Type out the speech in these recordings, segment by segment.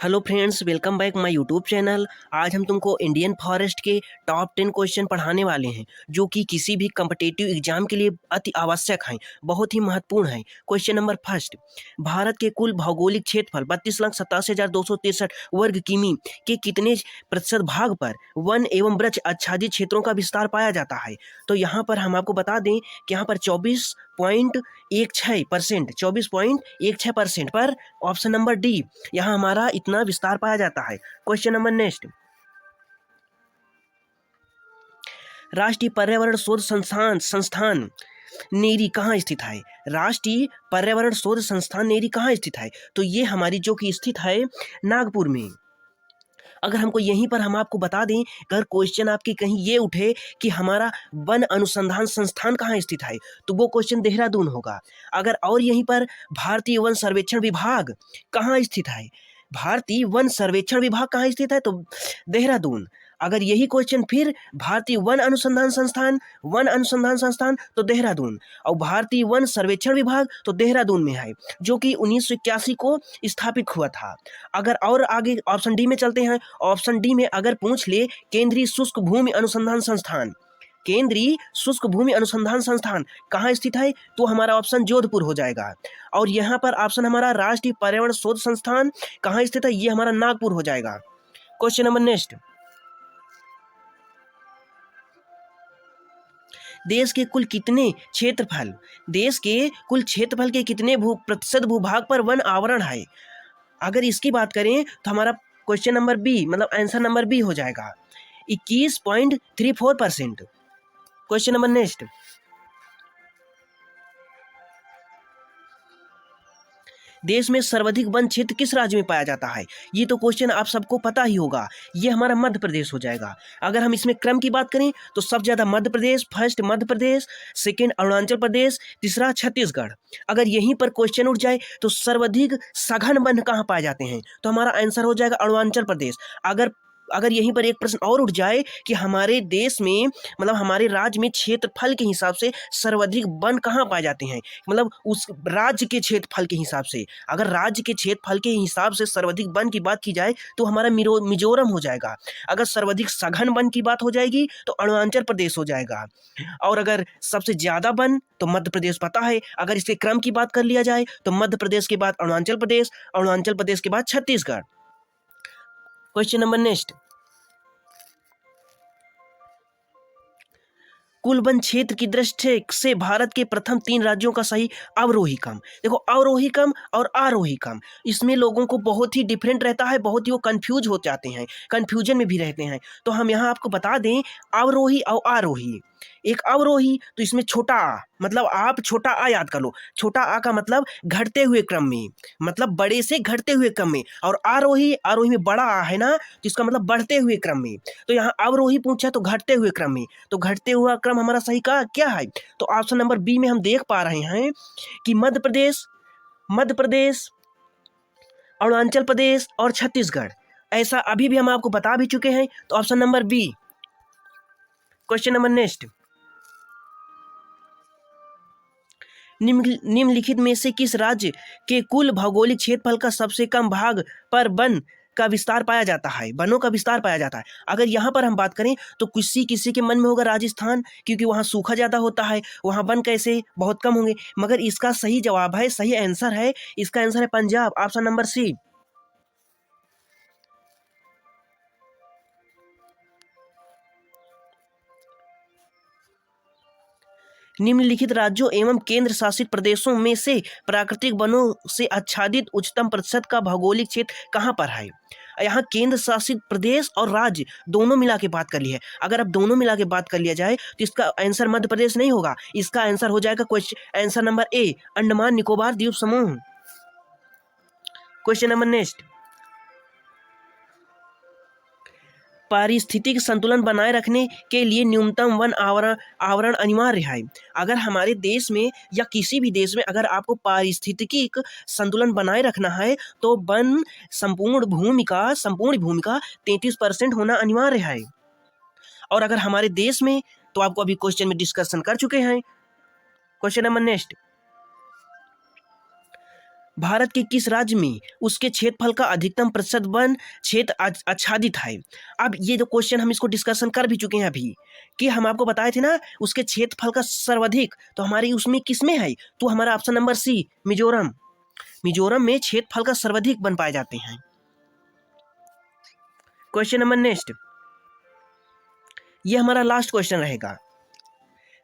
Hello friends, welcome back my YouTube channel. आज हम तुमको इंडियन फॉरेस्ट के टॉप 10 क्वेश्चन पढ़ाने वाले हैं जो कि किसी भी कम्पिटिटिव एग्जाम के लिए अति आवश्यक हैं, बहुत ही महत्वपूर्ण हैं। क्वेश्चन नंबर फर्स्ट, भारत के कुल भौगोलिक क्षेत्रफल 32,87,263 वर्ग किमी के कितने प्रतिशत भाग पर वन एवं वृक्ष आच्छादित क्षेत्रों का विस्तार पाया जाता है? तो यहाँ पर हम आपको बता दें कि यहाँ पर 24.16% पर ऑप्शन नंबर डी यहाँ हमारा इतना विस्तार पाया जाता है। क्वेश्चन नंबर नेक्स्ट, राष्ट्रीय पर्यावरण शोध संस्थान नेरी कहाँ स्थित है? राष्ट्रीय पर्यावरण शोध संस्थान नेरी कहाँ स्थित है? तो ये हमारी जो कि स्थित है नागपुर में। अगर हमको यहीं पर हम आपको बता दें, अगर क्वेश्चन आपके कहीं ये उठे कि हमारा वन अनुसंधान संस्थान कहाँ स्थित है, तो वो क्वेश्चन देहरादून होगा। अगर और यहीं पर भारतीय वन सर्वेक्षण विभाग कहाँ स्थित है, भारतीय वन सर्वेक्षण विभाग कहाँ स्थित है, तो देहरादून। अगर यही क्वेश्चन फिर भारतीय वन अनुसंधान संस्थान तो देहरादून, और भारतीय वन सर्वेक्षण विभाग तो देहरादून में है, जो कि 1981 को स्थापित हुआ था। अगर और आगे ऑप्शन डी में चलते हैं, ऑप्शन डी में अगर पूछ ले केंद्रीय शुष्क भूमि अनुसंधान संस्थान, केंद्रीय शुष्क भूमि अनुसंधान संस्थान कहाँ स्थित है, तो हमारा ऑप्शन जोधपुर हो जाएगा। और यहाँ पर ऑप्शन हमारा राष्ट्रीय पर्यावरण शोध संस्थान कहाँ स्थित है, ये हमारा नागपुर हो जाएगा। क्वेश्चन नंबर नेक्स्ट, देश के कुल क्षेत्रफल के कितने प्रतिशत भूभाग पर वन आवरण है? अगर इसकी बात करें तो हमारा क्वेश्चन नंबर बी मतलब आंसर नंबर बी हो जाएगा, 21.34%। क्वेश्चन नंबर नेक्स्ट, देश में सर्वाधिक वन क्षेत्र किस राज्य में पाया जाता है? ये तो क्वेश्चन आप सबको पता ही होगा, ये हमारा मध्य प्रदेश हो जाएगा। अगर हम इसमें क्रम की बात करें तो सबसे ज़्यादा मध्य प्रदेश, फर्स्ट मध्य प्रदेश, सेकेंड अरुणाचल प्रदेश, तीसरा छत्तीसगढ़। अगर यहीं पर क्वेश्चन उठ जाए तो सर्वाधिक सघन वन कहाँ पाए जाते हैं, तो हमारा आंसर हो जाएगा अरुणाचल प्रदेश। अगर यहीं पर एक प्रश्न और उठ जाए कि हमारे देश में मतलब हमारे राज्य में क्षेत्रफल के हिसाब से सर्वाधिक वन कहाँ पाए जाते हैं, मतलब उस राज्य के क्षेत्रफल के हिसाब से, अगर राज्य के क्षेत्रफल के हिसाब से सर्वाधिक वन की बात की जाए तो हमारा मिजोरम हो जाएगा। अगर सर्वाधिक सघन वन की बात हो जाएगी तो अरुणाचल प्रदेश हो जाएगा। और अगर सबसे ज़्यादा वन तो मध्य प्रदेश पता है। अगर इसके क्रम की बात कर लिया जाए तो मध्य प्रदेश के बाद अरुणाचल प्रदेश, अरुणाचल प्रदेश के बाद छत्तीसगढ़। क्वेश्चन नंबर नेक्स्ट, कुल वन क्षेत्र की दृष्टि से भारत के प्रथम 3 राज्यों का सही अवरोही क्रम। देखो, अवरोही क्रम और आरोही क्रम, इसमें लोगों को बहुत ही डिफरेंट रहता है, बहुत ही वो कंफ्यूज हो जाते हैं, कंफ्यूजन में भी रहते हैं। तो हम यहाँ आपको बता दें अवरोही और आरोही। एक अवरोही तो इसमें छोटा आ, मतलब आप छोटा आ याद कर लो, छोटा आ का मतलब घटते हुए क्रम में, मतलब बड़े से घटते हुए क्रम में, और आरोही में बड़ा आ है ना, तो इसका मतलब बढ़ते हुए क्रम में। तो यहाँ अवरोही पूछा तो घटते हुए क्रम में, तो घटते हुआ क्रम हमारा सही का क्या है, तो ऑप्शन नंबर बी में हम देख पा रहे हैं कि मध्य प्रदेश, अरुणाचल प्रदेश और छत्तीसगढ़, ऐसा अभी भी हम आपको बता भी चुके हैं, तो option number B. Question number next, निम्नलिखित में से किस राज्य के कुल भौगोलिक क्षेत्रफल का सबसे कम भाग पर वन का विस्तार पाया जाता है, वनों का विस्तार पाया जाता है? अगर यहाँ पर हम बात करें तो किसी के मन में होगा राजस्थान, क्योंकि वहाँ सूखा ज़्यादा होता है, वहाँ वन कैसे बहुत कम होंगे, मगर इसका सही जवाब है, सही आंसर है, इसका आंसर है पंजाब, ऑप्शन नंबर सी। निम्नलिखित राज्यों एवं केंद्र शासित प्रदेशों में से प्राकृतिक वनों से आच्छादित उच्चतम प्रतिशत का भौगोलिक क्षेत्र कहाँ पर है? यहाँ केंद्र शासित प्रदेश और राज्य दोनों मिला के बात कर ली है। अगर अब दोनों मिला के बात कर लिया जाए तो इसका आंसर मध्य प्रदेश नहीं होगा, इसका आंसर हो जाएगा question answer number A, Andaman Nicobar द्वीप समूह। क्वेश्चन नंबर नेक्स्ट, पारिस्थितिक संतुलन बनाए रखने के लिए न्यूनतम वन आवरण अनिवार्य है। अगर हमारे देश में या किसी भी देश में अगर आपको पारिस्थितिक संतुलन बनाए रखना है तो वन संपूर्ण भूमि का 33% होना अनिवार्य है। और अगर हमारे देश में, तो आपको अभी क्वेश्चन में डिस्कशन कर चुके हैं। क्वेश्चन नंबर नेक्स्ट, भारत के किस राज्य में उसके क्षेत्रफल का अधिकतम प्रतिशत वन क्षेत्र आच्छादित है? अब ये जो क्वेश्चन हम इसको डिस्कशन कर भी चुके हैं अभी, कि हम आपको बताए थे ना उसके क्षेत्रफल का सर्वाधिक, तो हमारी उसमें किस में है? तो हमारा option number C, Mizoram. Mizoram में क्षेत्रफल का सर्वाधिक वन पाए जाते हैं। क्वेश्चन नंबर नेक्स्ट, ये हमारा लास्ट क्वेश्चन रहेगा।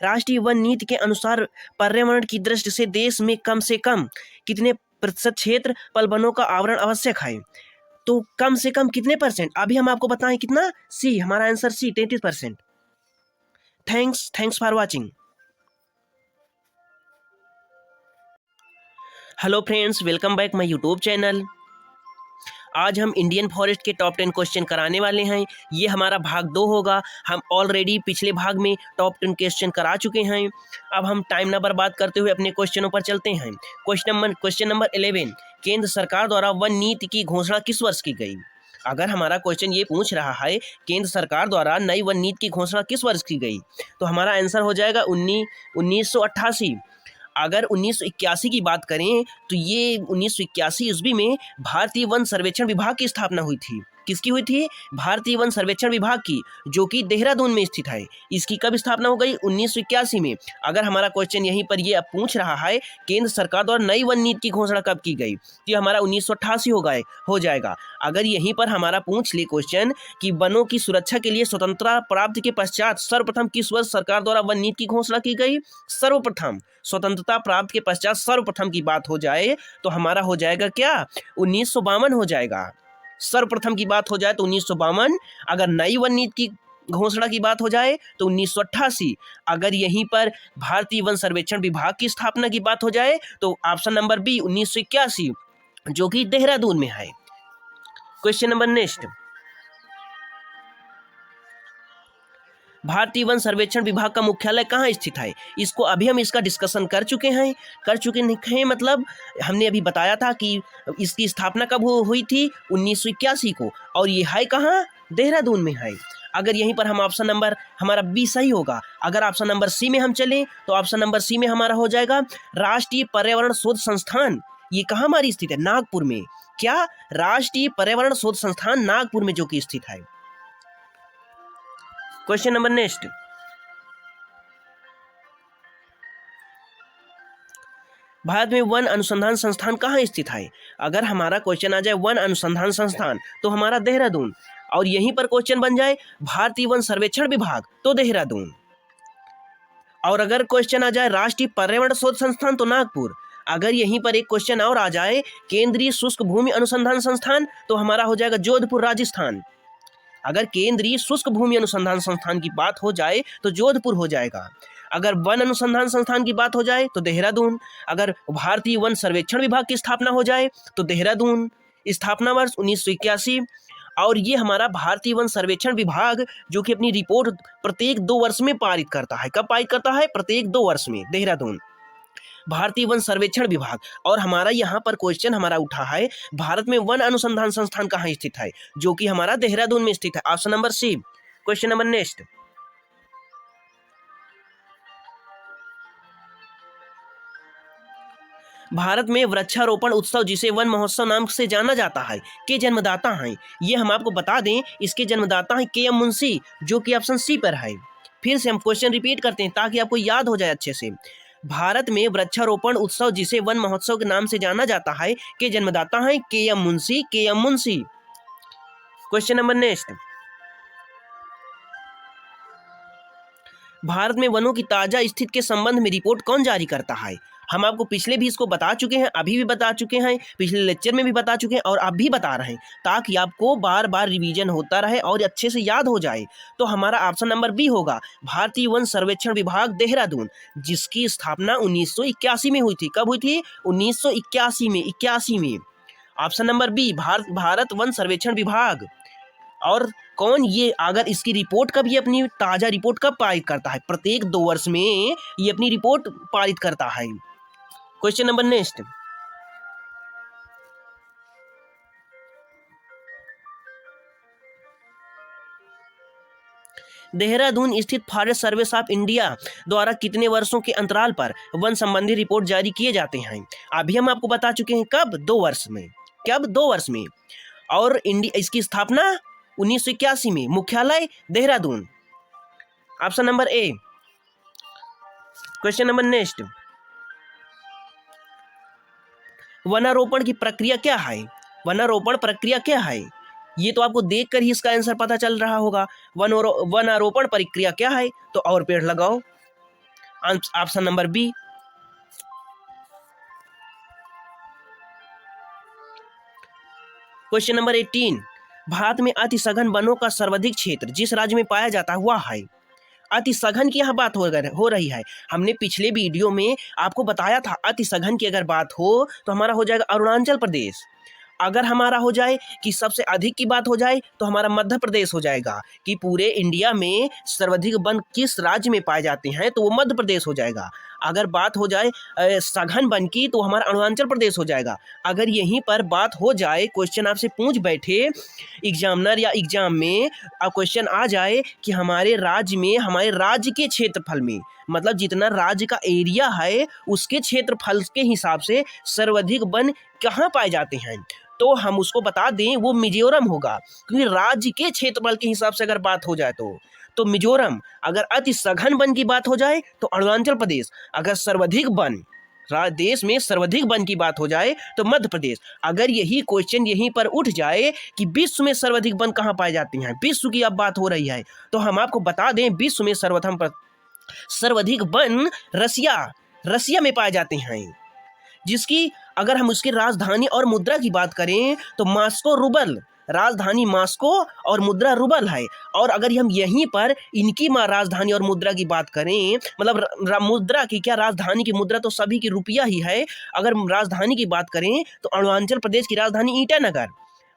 राष्ट्रीय वन नीति के अनुसार पर्यावरण की दृष्टि से देश में कम से कम कितने प्रतिशत क्षेत्र पर वनों का आवरण आवश्यक है? तो कम से कम कितने परसेंट? अभी हम आपको बताएं कितना, सी, हमारा answer C, 33%। Thanks for watching. Hello friends, welcome back my YouTube channel. आज हम इंडियन फॉरेस्ट के टॉप 10 क्वेश्चन कराने वाले हैं। ये हमारा भाग 2 होगा। हम ऑलरेडी पिछले भाग में टॉप 10 क्वेश्चन करा चुके हैं। अब हम टाइम ना बर्बाद करते हुए अपने क्वेश्चनों पर चलते हैं। क्वेश्चन नंबर 11, केंद्र सरकार द्वारा वन नीति की घोषणा किस वर्ष की गई? अगर हमारा क्वेश्चन ये पूछ रहा है केंद्र सरकार द्वारा नई वन नीति की घोषणा किस वर्ष की गई, तो हमारा आंसर हो जाएगा 1988। अगर 1981 की बात करें तो ये 1981 ईस्वी में भारतीय वन सर्वेक्षण विभाग की स्थापना हुई थी। किसकी हुई थी? भारतीय वन सर्वेक्षण विभाग की, जो कि देहरादून में स्थित है। इसकी कब स्थापना हो गई? 1981 में। अगर हमारा क्वेश्चन यहीं पर ये अब पूछ रहा है केंद्र सरकार द्वारा नई वन नीति की घोषणा कब की गई, तो ये हमारा 1988 हो जाएगा। अगर यहीं पर हमारा पूछ ले क्वेश्चन कि वनों की सुरक्षा के लिए स्वतंत्रता प्राप्ति के पश्चात सर्वप्रथम किस वर्ष सरकार द्वारा वन नीति की घोषणा की गई? सर्वप्रथम, स्वतंत्रता प्राप्त के पश्चात सर्वप्रथम की बात हो जाए तो हमारा हो जाएगा क्या? 1952 हो जाएगा। सर्वप्रथम की बात हो जाए तो 1952। अगर नई वन नीति की घोषणा की बात हो जाए तो 1988। अगर यहीं पर भारतीय वन सर्वेक्षण विभाग की स्थापना की बात हो जाए तो ऑप्शन नंबर बी, 1981, जो कि देहरादून में है। क्वेश्चन नंबर नेक्स्ट, भारतीय वन सर्वेक्षण विभाग का मुख्यालय कहाँ स्थित है? इसको अभी हम इसका डिस्कशन कर चुके हैं। मतलब हमने अभी बताया था कि इसकी स्थापना कब हुई थी? 1981 को। और ये है कहाँ? देहरादून में है। अगर यहीं पर हम ऑप्शन नंबर, हमारा बी सही होगा। अगर ऑप्शन नंबर सी में हम चलें तो ऑप्शन नंबर सी में हमारा हो जाएगा राष्ट्रीय पर्यावरण शोध संस्थान। ये कहाँ हमारी स्थित है? नागपुर में। क्या? राष्ट्रीय पर्यावरण शोध संस्थान नागपुर में जो कि स्थित है। क्वेश्चन नंबर नेक्स्ट, भारत में वन अनुसंधान संस्थान कहाँ स्थित है? अगर हमारा क्वेश्चन आ जाए वन अनुसंधान संस्थान तो हमारा देहरादून, और यहीं पर क्वेश्चन बन जाए भारतीय वन सर्वेक्षण विभाग तो देहरादून। और अगर क्वेश्चन आ जाए राष्ट्रीय पर्यावरण शोध संस्थान तो नागपुर। अगर यहीं पर एक क्वेश्चन और आ जाए केंद्रीय शुष्क भूमि अनुसंधान संस्थान तो हमारा हो जाएगा जोधपुर, राजस्थान। अगर केंद्रीय शुष्क भूमि अनुसंधान संस्थान की बात हो जाए तो जोधपुर हो जाएगा। अगर वन अनुसंधान संस्थान की बात हो जाए तो देहरादून। अगर भारतीय वन सर्वेक्षण विभाग की स्थापना हो जाए तो देहरादून। स्थापना वर्ष 1981। और ये हमारा भारतीय वन सर्वेक्षण विभाग जो कि अपनी रिपोर्ट प्रत्येक 2 वर्ष में पारित करता है। कब पारित करता है? प्रत्येक 2 वर्ष में। देहरादून, भारतीय वन सर्वेक्षण विभाग। और हमारा यहाँ पर क्वेश्चन हमारा उठा है भारत में वन अनुसंधान संस्थान कहाँ स्थित है, जो कि हमारा देहरादून में स्थित है। Option number C. Question number next, Bharat में वृक्षारोपण उत्सव जिसे वन महोत्सव नाम से जाना जाता है के जन्मदाता हैं? ये हम आपको बता दें, इसके जन्मदाता हैं के एम मुंशी, जो कि ऑप्शन सी पर है। फिर से हम क्वेश्चन रिपीट करते हैं ताकि आपको याद हो जाए अच्छे से। भारत में वृक्षारोपण उत्सव जिसे वन महोत्सव के नाम से जाना जाता है के जन्मदाता हैं K M Munshi. Question number next, Bharat में वनों की ताजा स्थिति के संबंध में रिपोर्ट कौन जारी करता है? हम आपको पिछले भी इसको बता चुके हैं, अभी भी बता चुके हैं, पिछले लेक्चर में भी बता चुके हैं और अब भी बता रहे हैं, ताकि आपको बार बार रिवीजन होता रहे और अच्छे से याद हो जाए। तो हमारा ऑप्शन नंबर बी होगा भारतीय वन सर्वेक्षण विभाग देहरादून, जिसकी स्थापना 1981 में हुई थी। कब हुई थी? 1981 में। ऑप्शन नंबर बी, भारत वन सर्वेक्षण विभाग। और कौन ये, अगर इसकी रिपोर्ट कब, ये अपनी ताजा रिपोर्ट कब पारित करता है? प्रत्येक 2 वर्ष में ये अपनी रिपोर्ट पारित करता है। क्वेश्चन नंबर नेक्स्ट, देहरादून स्थित फॉरेस्ट सर्विस ऑफ इंडिया द्वारा कितने वर्षों के अंतराल पर वन संबंधी रिपोर्ट जारी किए जाते हैं? अभी हम आपको बता चुके हैं, कब? 2 वर्ष में। कब? 2 वर्ष में। और इसकी स्थापना 1981 में। मुख्यालय Dehradun. Option number A. Question number next, वनारोपण की प्रक्रिया क्या है? वनारोपण प्रक्रिया क्या है? ये तो आपको देखकर ही इसका आंसर पता चल रहा होगा। वनारोपण प्रक्रिया क्या है? तो और पेड़ लगाओ। Option number B. Question number 18, Bharat में अति सघन वनों का सर्वाधिक क्षेत्र जिस राज्य में पाया जाता है वह है। अति सघन की यहाँ बात हो रही है। हमने पिछले वीडियो में आपको बताया था, अति सघन की अगर बात हो तो हमारा हो जाएगा अरुणाचल प्रदेश। अगर हमारा हो जाए कि सबसे अधिक की बात हो जाए तो हमारा मध्य प्रदेश हो जाएगा। कि पूरे इंडिया में सर्वाधिक वन किस राज्य में पाए जाते हैं तो वो मध्य प्रदेश हो जाएगा। अगर बात हो जाए सघन वन की तो हमारा अरुणाचल प्रदेश हो जाएगा। अगर यहीं पर बात हो जाए, क्वेश्चन आपसे पूछ बैठे एग्जामिनर या एग्जाम में, अब क्वेश्चन आ जाए कि हमारे राज्य में, हमारे राज्य के क्षेत्रफल में, मतलब जितना राज्य का एरिया है उसके क्षेत्रफल के हिसाब से सर्वाधिक वन कहाँ पाए जाते हैं, तो हम उसको बता दें वो मिजोरम होगा। क्योंकि राज्य के क्षेत्रफल के हिसाब से अगर बात हो जाए तो मिजोरम। अगर अति सघन वन की बात हो जाए तो अरुणाचल प्रदेश। अगर सर्वाधिक वन, देश में सर्वाधिक वन की बात हो जाए तो मध्य प्रदेश। अगर यही क्वेश्चन यहीं पर उठ जाए कि विश्व में सर्वाधिक वन कहाँ पाए जाते हैं, विश्व की अब बात हो रही है, तो हम आपको बता दें विश्व में सर्वाधिक वन रसिया में पाए जाते हैं। जिसकी अगर हम उसकी राजधानी और मुद्रा की बात करें तो मॉस्को रूबल, राजधानी मॉस्को और मुद्रा रूबल है। और अगर हम यहीं पर इनकी राजधानी और मुद्रा की बात करें, मतलब मुद्रा की क्या, राजधानी की मुद्रा तो सभी की रुपया ही है। अगर राजधानी की बात करें तो अरुणाचल प्रदेश की राजधानी ईटानगर,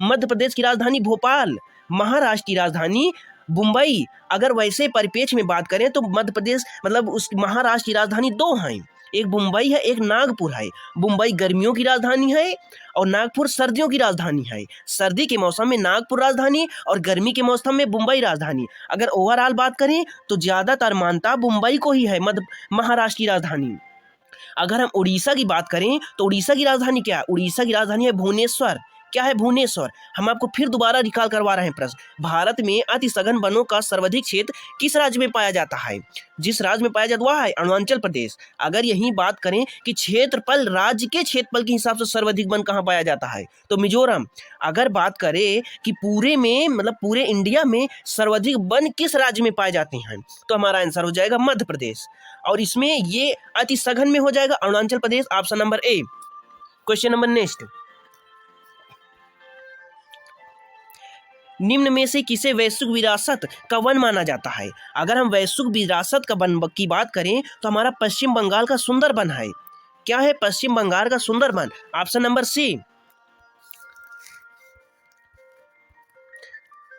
मध्य प्रदेश की राजधानी भोपाल, महाराष्ट्र की राजधानी मुंबई। अगर वैसे परिप्रेक्ष्य में बात करें तो मध्य प्रदेश मतलब उस महाराष्ट्र की राजधानी 2 हैं, एक मुंबई है, एक नागपुर है। मुंबई गर्मियों की राजधानी है और नागपुर सर्दियों की राजधानी है। सर्दी के मौसम में नागपुर राजधानी और गर्मी के मौसम में मुंबई राजधानी। अगर ओवरऑल बात करें तो ज़्यादातर मानता मुंबई को ही है महाराष्ट्र की राजधानी। अगर हम उड़ीसा की बात करें तो उड़ीसा की राजधानी क्या है? उड़ीसा की राजधानी है भुवनेश्वर। क्या है? भुवनेश्वर। हम आपको फिर दोबारा रिकॉल करवा रहे हैं प्रश्न। भारत में अति सघन वनों का सर्वाधिक क्षेत्र किस राज्य में पाया जाता है? जिस राज्य में पाया जाता वह है अरुणाचल प्रदेश। अगर यही बात करें कि क्षेत्रफल, राज्य के क्षेत्रफल के हिसाब से सर्वाधिक वन कहाँ पाया जाता है तो मिजोरम। अगर बात करें कि पूरे में, मतलब पूरे इंडिया में सर्वाधिक वन किस राज्य में पाए जाते हैं तो हमारा आंसर हो जाएगा मध्य प्रदेश। और इसमें ये अति सघन में हो जाएगा Arunachal Pradesh. Option number A. Question number next, निम्न में से किसे वैश्विक विरासत का वन माना जाता है? अगर हम वैश्विक विरासत का वन की बात करें तो हमारा पश्चिम बंगाल का सुंदरबन है। क्या है? पश्चिम बंगाल का Sundarban. Option number C.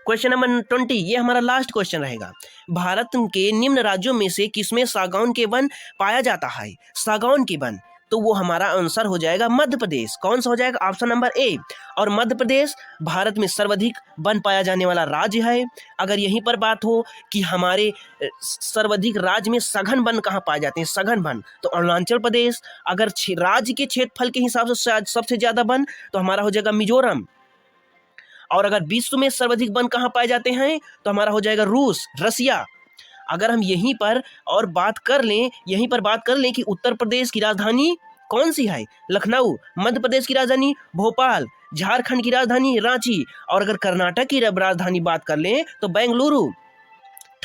Question number 20, ये हमारा लास्ट क्वेश्चन रहेगा। भारत के निम्न राज्यों में से किसमें सागौन के वन पाया जाता है? सागौन के वन, तो वो हमारा आंसर हो जाएगा मध्य प्रदेश। कौन सा हो जाएगा? ऑप्शन नंबर ए। और मध्य प्रदेश भारत में सर्वाधिक वन पाया जाने वाला राज्य है। अगर यहीं पर बात हो कि हमारे सर्वाधिक राज्य में सघन वन कहाँ पाए जाते हैं, सघन वन, तो अरुणाचल प्रदेश। अगर राज्य के क्षेत्रफल के हिसाब से सबसे ज्यादा वन तो हमारा हो जाएगा मिजोरम। और अगर विश्व में सर्वाधिक वन कहाँ पाए जाते हैं तो हमारा हो जाएगा रसिया। अगर हम यहीं पर बात कर लें कि उत्तर प्रदेश की राजधानी कौन सी है? लखनऊ। मध्य प्रदेश की राजधानी भोपाल, झारखंड की राजधानी रांची। और अगर कर्नाटक की राजधानी बात कर लें तो बेंगलुरु।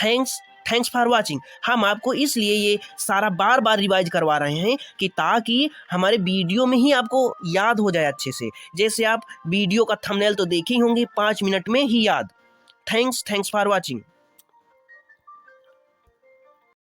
Thanks for watching. हम आपको इसलिए ये सारा बार बार रिवाइज करवा रहे हैं कि ताकि हमारे वीडियो में ही आपको याद हो जाए अच्छे से। जैसे आप वीडियो का थंबनेल तो देखे ही होंगे, 5 मिनट में ही याद। Thanks for watching.